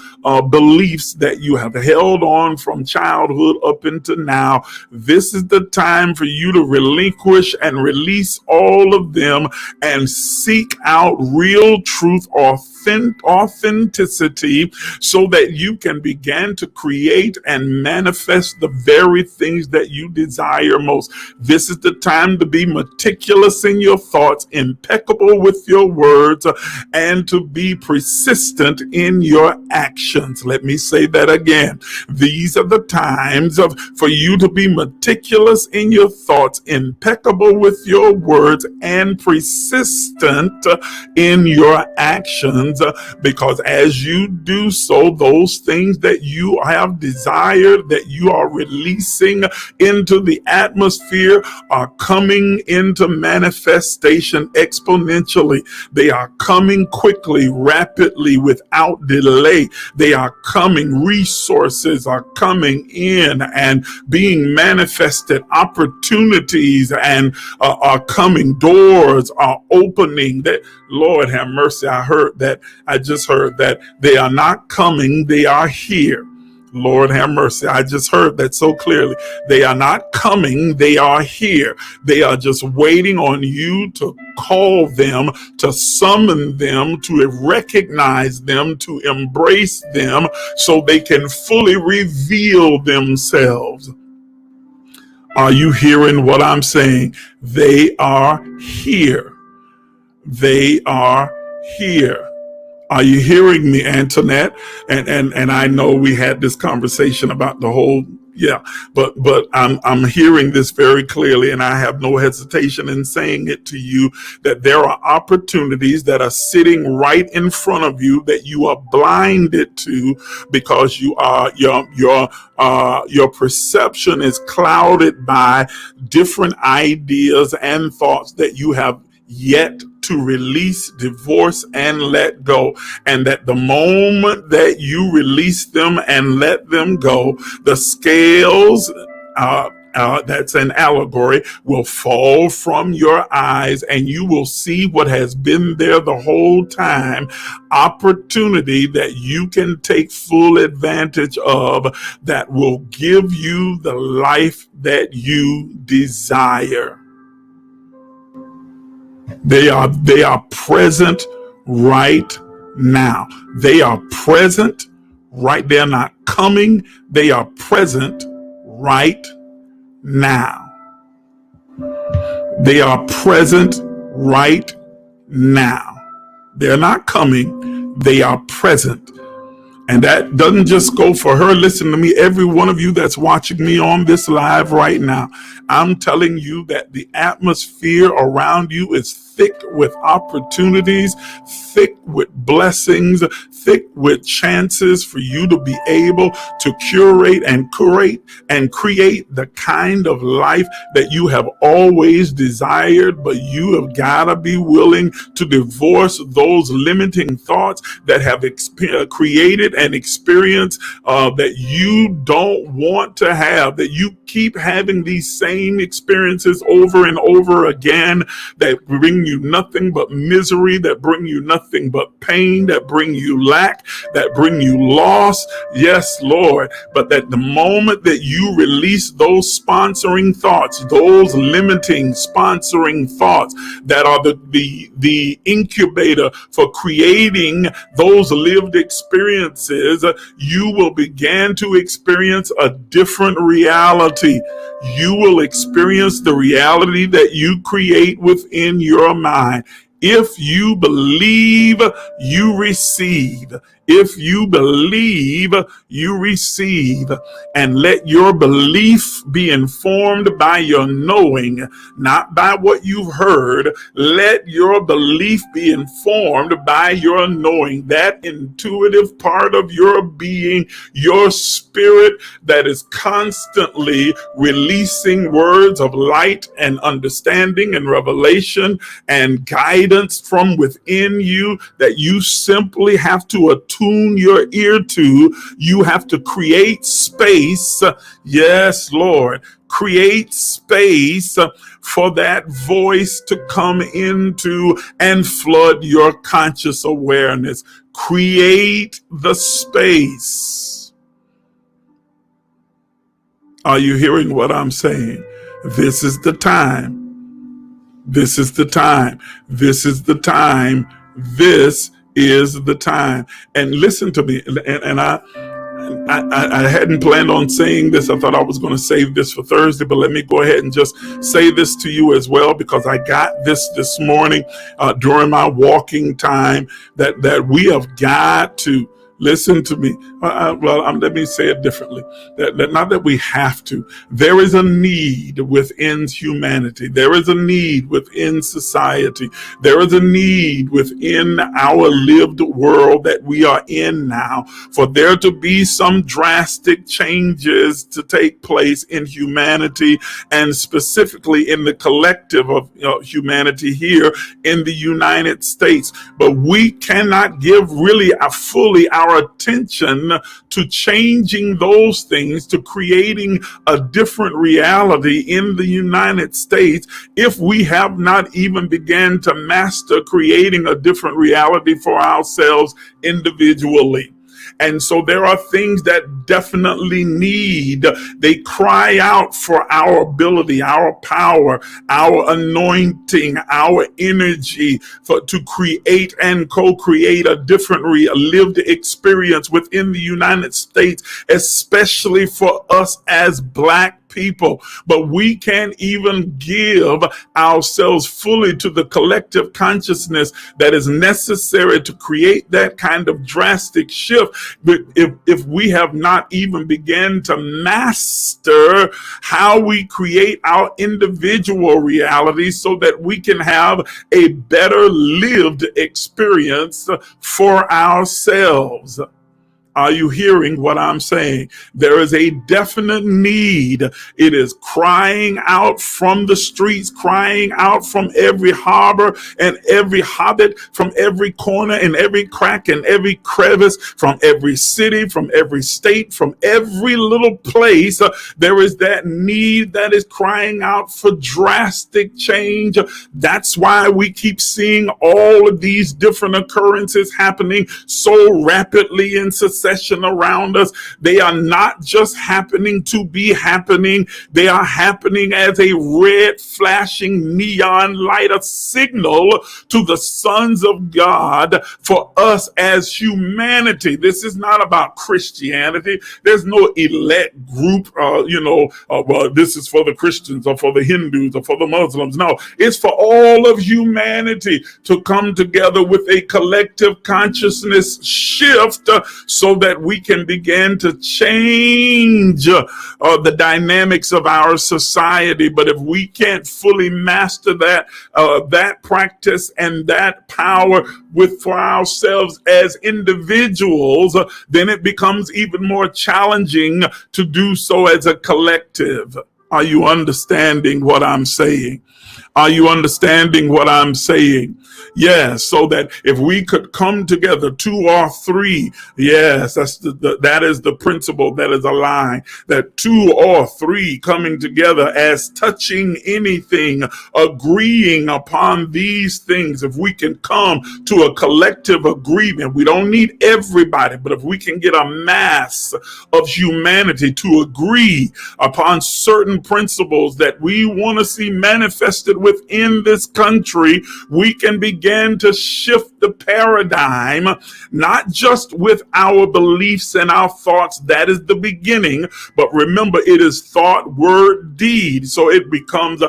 beliefs that you have held on from childhood up into now. This is the time for you to relinquish and release all of them and seek out real truth, authenticity, so that you can begin to create and manifest the very things that you desire most. This is the time to be meticulous in your thoughts, impeccable with your words, and to be persistent in your actions. Let me say that again. These are the times for you to be meticulous in your thoughts, impeccable with your words, and persistent in your actions, because as you do so, those things that you have desired, that you are releasing into the atmosphere, are coming into manifestation exponentially. They are coming quickly, rapidly, without delay. They are coming. Resources are coming in and being manifested. Opportunities and are coming. Doors are opening. That, Lord have mercy, I just heard that they are not coming, they are here. Lord have mercy. I just heard that so clearly. They are not coming, they are here. They are just waiting on you to call them, to summon them, to recognize them, to embrace them, so they can fully reveal themselves. Are you hearing what I'm saying? They are here. They are here. Are you hearing me, Antoinette? And I know we had this conversation about the whole, but I'm hearing this very clearly, and I have no hesitation in saying it to you, that there are opportunities that are sitting right in front of you that you are blinded to, because you are your perception is clouded by different ideas and thoughts that you have yet to release, divorce, and let go. And that the moment that you release them and let them go, the scales, that's an allegory, will fall from your eyes, and you will see what has been there the whole time. Opportunity that you can take full advantage of, that will give you the life that you desire. They are present right now. They are present right. They're not coming. They are present right now. They are present right now. They're not coming. They are present. And that doesn't just go for her. Listen to me, every one of you that's watching me on this live right now. I'm telling you that the atmosphere around you is thick with opportunities, thick with blessings, thick with chances for you to be able to curate and create the kind of life that you have always desired. But you have got to be willing to divorce those limiting thoughts that have created an experience that you don't want to have, that you keep having these same experiences over and over again, that bring you nothing but misery, that bring you nothing but pain, that bring you lack, that bring you loss. Yes, Lord. But that the moment that you release those sponsoring thoughts, those limiting sponsoring thoughts that are the incubator for creating those lived experiences, you will begin to experience a different reality. You will experience the reality that you create within your mind. If you believe, you receive. If you believe, you receive. And let your belief be informed by your knowing, not by what you've heard. Let your belief be informed by your knowing, that intuitive part of your being, your spirit that is constantly releasing words of light and understanding and revelation and guidance from within you, that you simply have to attune your ear to. You have to create space. Yes, Lord. create space for that voice to come into and flood your conscious awareness. Create the space. Are you hearing what I'm saying? This is the time. This is the time. This is the time. This is the time. And listen to me. And I hadn't planned on saying this. I thought I was going to save this for Thursday, but let me go ahead and just say this to you as well, because I got this morning during my walking time that we have got to listen to me. Let me say it differently. Not that we have to. There is a need within humanity. There is a need within society. There is a need within our lived world that we are in now for there to be some drastic changes to take place in humanity, and specifically in the collective of humanity here in the United States. But we cannot give really fully our attention to changing those things, to creating a different reality in the United States, if we have not even began to master creating a different reality for ourselves individually. And so there are things that definitely they cry out for our ability, our power, our anointing, our energy to create and co-create a different lived experience within the United States, especially for us as Black people. But we can't even give ourselves fully to the collective consciousness that is necessary to create that kind of drastic shift. But if we have not even begun to master how we create our individual reality so that we can have a better lived experience for ourselves. Are you hearing what I'm saying? There is a definite need. It is crying out from the streets, crying out from every harbor and every hobbit, from every corner and every crack and every crevice, from every city, from every state, from every little place. There is that need that is crying out for drastic change. That's why we keep seeing all of these different occurrences happening so rapidly in society around us. They are not just happening to be happening. They are happening as a red flashing neon light, a signal to the sons of God for us as humanity. This is not about Christianity. There's no elect group, well, this is for the Christians or for the Hindus or for the Muslims. No, it's for all of humanity to come together with a collective consciousness shift so that we can begin to change the dynamics of our society. But if we can't fully master that practice and that power for ourselves as individuals, then it becomes even more challenging to do so as a collective. Are you understanding what I'm saying? Are you understanding what I'm saying? Yes, so that if we could come together, 2 or 3, yes, that is the principle that is aligned, that 2 or 3 coming together as touching anything, agreeing upon these things. If we can come to a collective agreement, we don't need everybody, but if we can get a mass of humanity to agree upon certain principles that we want to see manifested within this country, we can begin to shift the paradigm, not just with our beliefs and our thoughts. That is the beginning. But remember, it is thought, word, deed. So it becomes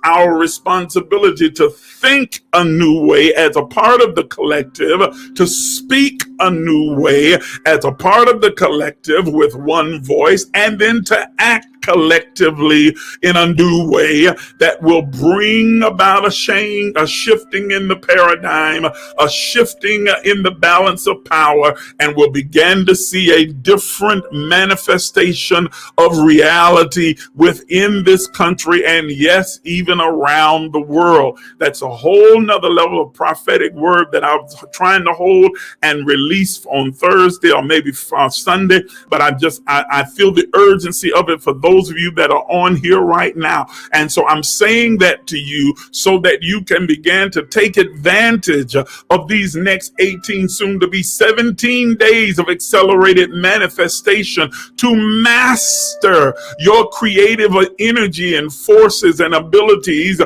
our responsibility to think a new way as a part of the collective, to speak a new way as a part of the collective with one voice, and then to act collectively in a new way that will bring about a shifting in the paradigm, a shifting in the balance of power, and we'll begin to see a different manifestation of reality within this country, and yes, even around the world. That's a whole nother level of prophetic word that I was trying to hold and release on Thursday or maybe Sunday, but I feel the urgency of it for those those of you that are on here right now. And so I'm saying that to you so that you can begin to take advantage of these next 18, soon to be 17 days of accelerated manifestation to master your creative energy and forces and abilities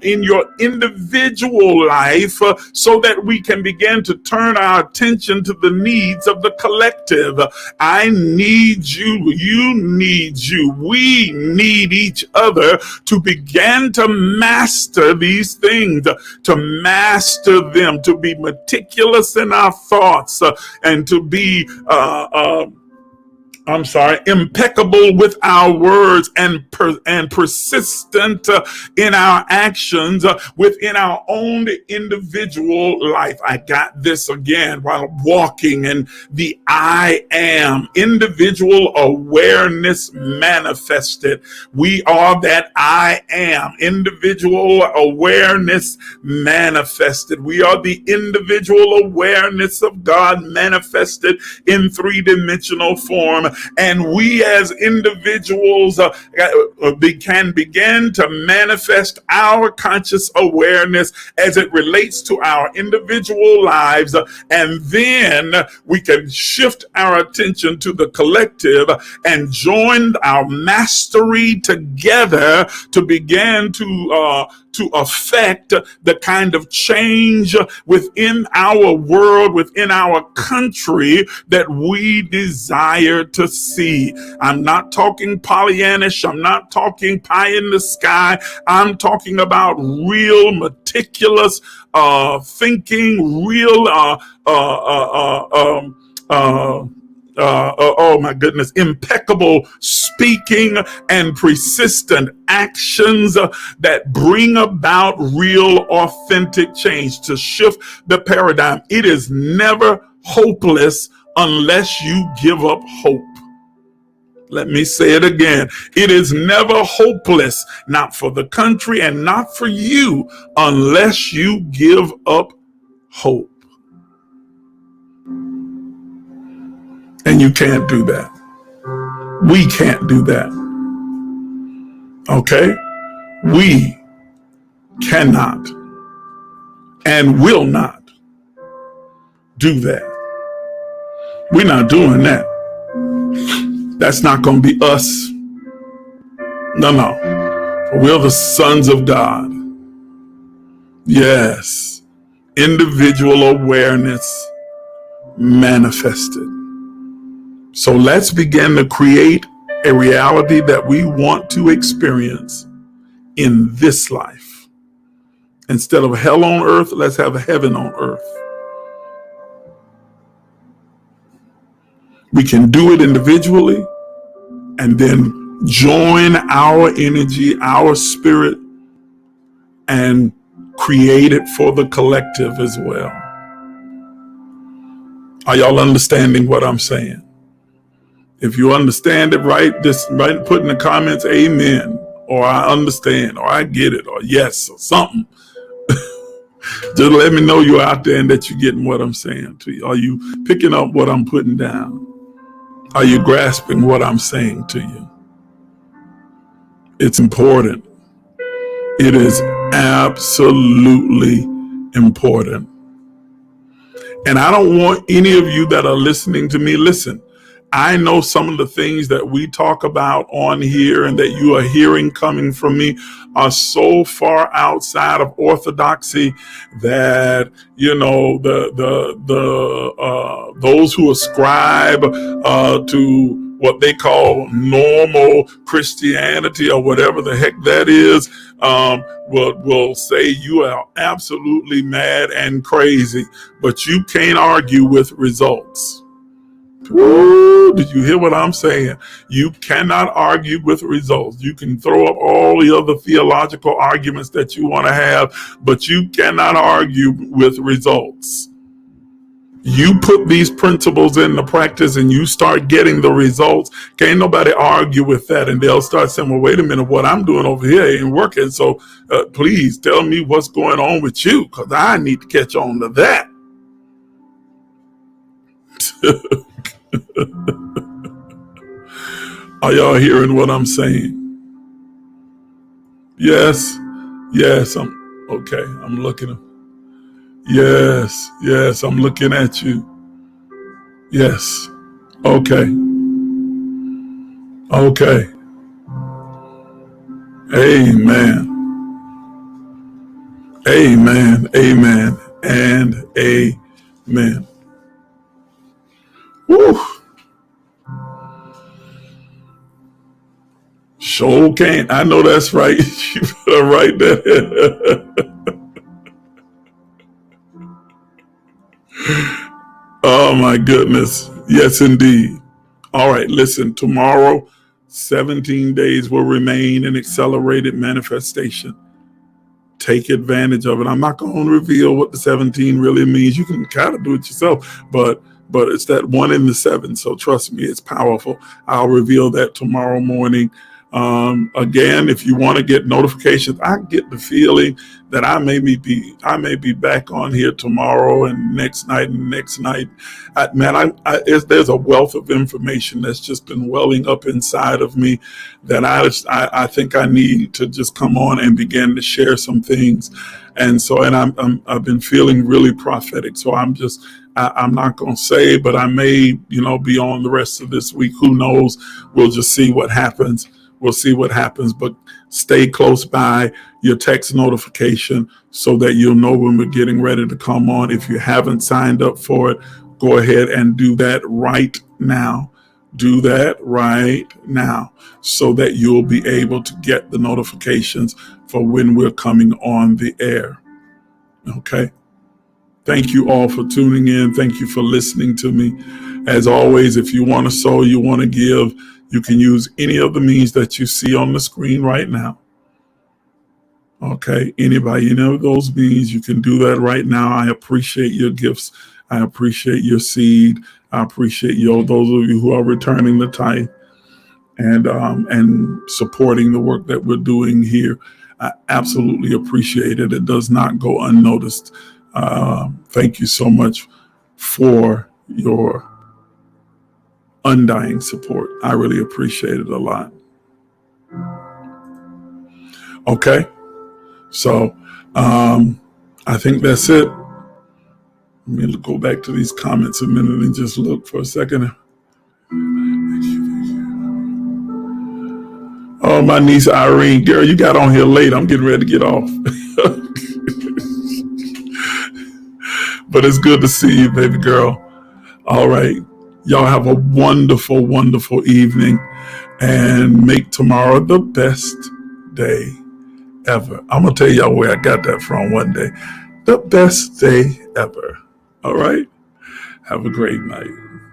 in your individual life, so that we can begin to turn our attention to the needs of the collective. I need you, you need you, we need each other to begin to master these things, to master them, to be meticulous in our thoughts, and to be impeccable with our words, and persistent in our actions within our own individual life. I got this again while walking in the I am, individual awareness manifested. We are that I am, individual awareness manifested. We are the individual awareness of God manifested in three-dimensional form. And we as individuals can begin to manifest our conscious awareness as it relates to our individual lives. And then we can shift our attention to the collective and join our mastery together to begin to affect the kind of change within our world, within our country that we desire to see. I'm not talking Pollyannish. I'm not talking pie in the sky. I'm talking about real meticulous thinking, real oh my goodness, impeccable speaking and persistent actions that bring about real authentic change to shift the paradigm. It is never hopeless unless you give up hope. Let me say it again. It is never hopeless, not for the country and not for you, unless you give up hope. And you can't do that. We can't do that. Okay? We cannot and will not do that. We're not doing that. That's not going to be us. No. We're the sons of God. Yes. Individual awareness manifested. So let's begin to create a reality that we want to experience in this life. Instead of hell on earth, let's have heaven on earth. We can do it individually and then join our energy, our spirit, and create it for the collective as well. Are y'all understanding what I'm saying? If you understand it, put in the comments, amen, or I understand, or I get it, or yes, or something. Just let me know you're out there and that you're getting what I'm saying to you. Are you picking up what I'm putting down? Are you grasping what I'm saying to you? It's important. It is absolutely important. And I don't want any of you that are listening to me, listen. I know some of the things that we talk about on here and that you are hearing coming from me are so far outside of orthodoxy that, you know, those who ascribe to what they call normal Christianity or whatever the heck that is, will say you are absolutely mad and crazy, but you can't argue with results. Ooh, did you hear what I'm saying? You cannot argue with results. You can throw up all the other theological arguments that you want to have, but you cannot argue with results. You put these principles into practice and you start getting the results. Can't nobody argue with that. And they'll start saying, well, wait a minute, what I'm doing over here ain't working. So please tell me what's going on with you, because I need to catch on to that. Are y'all hearing what I'm saying? Yes. Yes. I'm okay. I'm looking. Yes. Yes. I'm looking at you. Yes. Okay. Okay. Amen. Amen. Amen. And amen. Woo. Sure can't. I know that's right. You better write that. Oh my goodness. Yes, indeed. All right. Listen, tomorrow, 17 days will remain in accelerated manifestation. Take advantage of it. I'm not going to reveal what the 17 really means. You can kind of do it yourself, but it's that 1 in the 7. So trust me, it's powerful. I'll reveal that tomorrow morning. Again, if you want to get notifications, I get the feeling that I may be back on here tomorrow and next night and next night. There's a wealth of information that's just been welling up inside of me that I think I need to just come on and begin to share some things. And so, I've been feeling really prophetic. So I'm not going to say, but I may, be on the rest of this week. Who knows? We'll just see what happens. We'll see what happens, but stay close by your text notification so that you'll know when we're getting ready to come on. If you haven't signed up for it, go ahead and do that right now. Do that right now so that you'll be able to get the notifications for when we're coming on the air. Okay. Thank you all for tuning in. Thank you for listening to me. As always, if you want to sow, you want to give, you can use any of the means that you see on the screen right now. Okay, any of those means, you can do that right now. I appreciate your gifts. I appreciate your seed. I appreciate those of you who are returning the tithe and supporting the work that we're doing here. I absolutely appreciate it. It does not go unnoticed. Thank you so much for your undying support. I really appreciate it a lot. Okay, so I think that's it. Let me go back to these comments a minute and just look for a second. Oh, my niece Irene, girl, you got on here late. I'm getting ready to get off. But it's good to see you, baby girl. All right. Y'all have a wonderful, wonderful evening and make tomorrow the best day ever. I'm going to tell y'all where I got that from one day. The best day ever. All right. Have a great night.